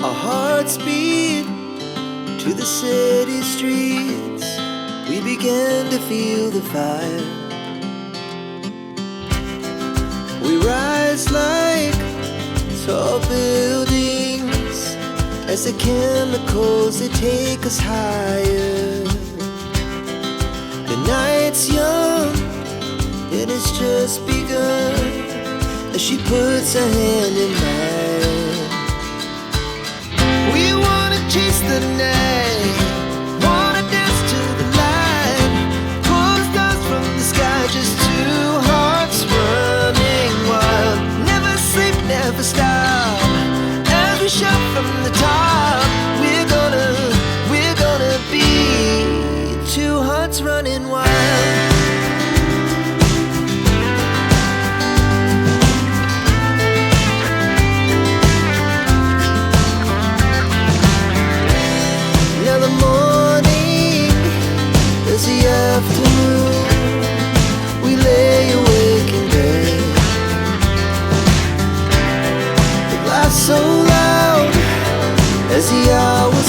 Our hearts beat to the city streets. We began to feel the fire. We rise like tall buildings as the chemicals, they take us higher. The night's young and it's just begun as she puts her hand in mine. We wanna chase the night, wanna dance to the light, pull stars from the sky, just two hearts running wild. Never sleep, never stop, as we shout from the top. We're gonna be two hearts running wild. Now the morning is the afternoon. We lay awake in bed. The laughs so loud as the hours